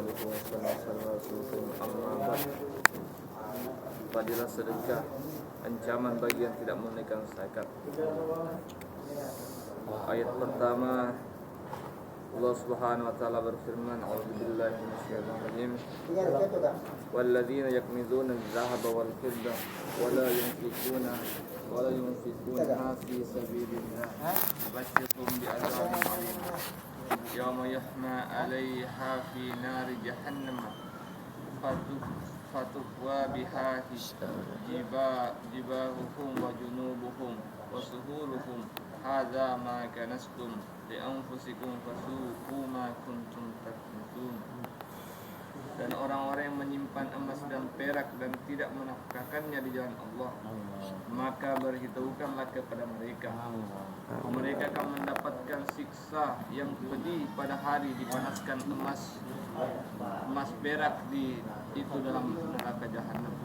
abduhu wa rasuluhu amma ba'd. Fadilah sedekah, ancaman bagi yang tidak menunaikan zakat. Ayat pertama, Allah Subhanahu wa taala berfirman, "A'udzubillahi minasyaitonir rajim. Walladzina yakmizuna adh-dhahaba wal fidda wa la yunfiquna fi sabilillah fabashshirhum bi'adzabin alim. Yawma yuhma 'alaiha fi nari jahannam fatukwa biha jibahuhum wa junubuhum wa suhuruhum hadza ma kanastum li anfusikum fasuqu ma kuntum taknizun." Dan orang-orang yang menyimpan emas dan perak dan tidak menafkahkannya di jalan Allah, maka beritahukanlah kepada mereka, mereka akan mendapatkan siksa yang pedih pada hari dipanaskan emas perak itu dalam neraka jahanam.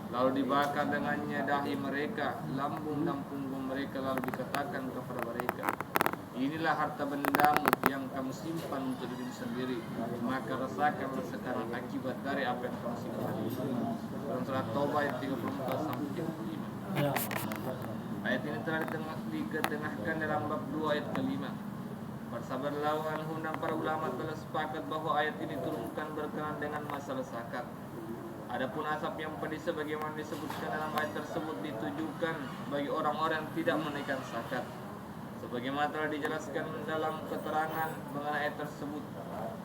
Lalu dibakar dengannya dahi mereka, lambung dan punggung mereka, lalu dikatakan kepada mereka, "Inilah harta bendamu yang kamu simpan untuk diri sendiri, maka rasakanlah sekarang akibat dari apa yang kamu simpan." Dalam surat Taubah ayat 34 sampai 35. Ayat ini telah diketengahkan dalam bab 2 ayat kelima. Para sahabat lawan dan para ulama telah sepakat bahwa ayat ini turunkan berkenaan dengan masalah zakat. Adapun asap yang pedih sebagaimana disebutkan dalam ayat tersebut ditujukan bagi orang-orang yang tidak menunaikan zakat. Sebagaimana telah dijelaskan dalam keterangan mengenai ayat tersebut,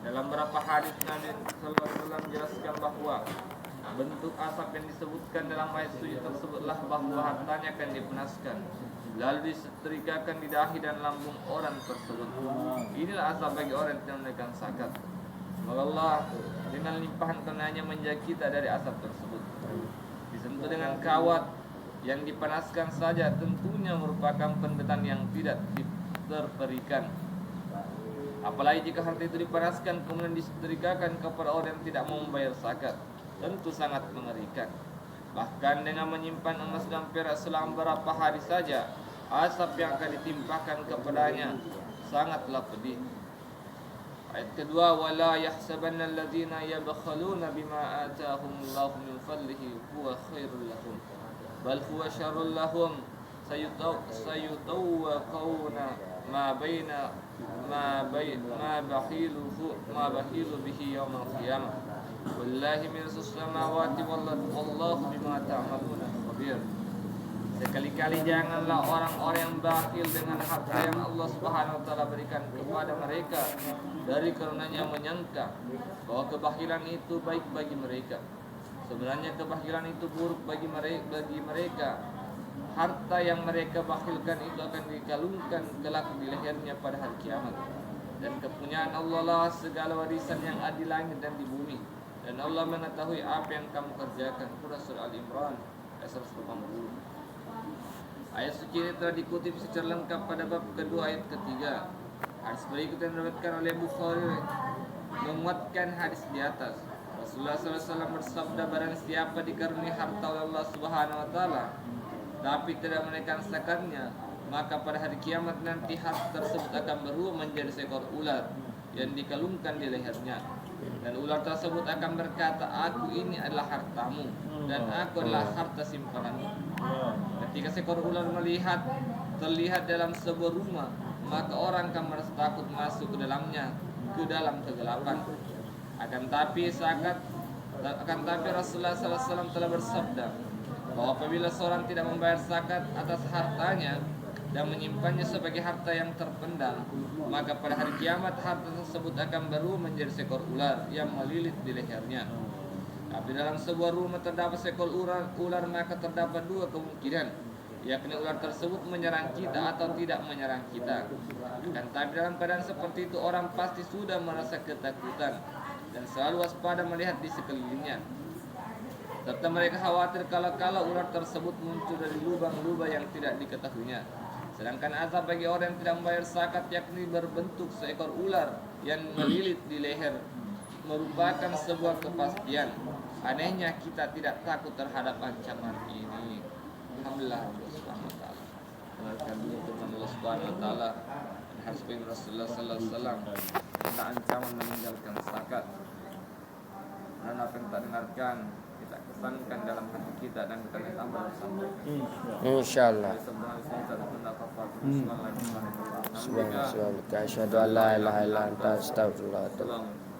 dalam beberapa hadis Nabi sallallahu alaihi wasallam menjelaskan bahwa bentuk asap yang disebutkan dalam ayat suci tersebutlah bahwa hartanya akan dipanaskan, lalu disetrikakan di dahi dan lambung orang tersebut. Inilah asap bagi orang yang tidak menunaikan zakat. Semoga Allah dengan limpahan karunia-Nya menjaga kita dari asap tersebut. Disentuh dengan kawat yang dipanaskan saja tentunya merupakan penderitaan yang tidak terperikan. Apalagi jika harta itu dipanaskan kemudian disetrikakan kepada orang yang tidak mau membayar zakat, tentu sangat mengerikan. Bahkan dengan menyimpan emas dan perak selama beberapa hari saja, asap yang akan ditimpakan kepadanya sangatlah pedih. Ayat kedua, "Wala yahsabanna alladziina yabkhaluna bima ataahumullahu min fadlihi huwa khairul lahum bal huwa syarrul lahum sayutawqawna ma bakhilu bihi yaumal qiyamah wallahi min samawati wallahu bima ta'maluna khabir." Sekali-kali janganlah orang-orang yang bakhil dengan harta yang Allah Subhanahu wa taala berikan kepada mereka dari karunia-Nya menyangka bahwa kebakhilan itu baik bagi mereka. Sebenarnya kebakhilan itu buruk bagi mereka. Harta yang mereka bakhilkan itu akan dikalungkan kelak di lehernya pada hari kiamat. Dan kepunyaan Allah lah segala warisan yang ada di langit dan di bumi. Dan Allah mengetahui apa yang kamu kerjakan. Surah Al-Imran ayat 180. Ayat suci ini telah dikutip secara lengkap pada bab kedua ayat ketiga. Hadis berikut yang diriwayatkan oleh Bukhari menguatkan hadis di atas. Rasulullah SAW bersabda, "Barang siapa dikaruniai harta oleh Allah Subhanahu wa taala tapi tidak menunaikan zakatnya, maka pada hari kiamat nanti harta tersebut akan berubah menjadi seekor ular yang dikalungkan di lehernya. Dan ular tersebut akan berkata, 'Aku ini adalah hartamu dan aku adalah harta simpananmu.' Ketika seekor ular terlihat dalam sebuah rumah, maka orang akan merasa takut masuk ke dalamnya, ke dalam kegelapan. Akan tapi Rasulullah SAW telah bersabda bahwa apabila seorang tidak membayar zakat atas hartanya dan menyimpannya sebagai harta yang terpendam, maka pada hari kiamat harta tersebut akan berubah menjadi seekor ular yang melilit di lehernya. Tapi dalam sebuah rumah terdapat seekor ular, maka terdapat dua kemungkinan, yakni ular tersebut menyerang kita atau tidak menyerang kita. Dan tapi dalam keadaan seperti itu orang pasti sudah merasa ketakutan dan selalu waspada melihat di sekelilingnya. Serta mereka khawatir kalau ular tersebut muncul dari lubang-lubang yang tidak diketahuinya. Sedangkan azab bagi orang yang tidak membayar zakat, yakni berbentuk seekor ular yang melilit di leher, merupakan sebuah kepastian. Anehnya kita tidak takut terhadap ancaman ini. Alhamdulillah Subhanahu wa taala. Dengarkan dulu firman Allah Subhanahu wa taala. Hadis Rasulullah sallallahu alaihi wasallam tentang ancaman meninggalkan zakat. niatkan, kita kesankan dalam hati kita dan kita tambah bersama. Insyaallah. Subhanallah. Subhanaka asyhadu an la ilaha illa anta astaghfiruka wa atubu ilaik.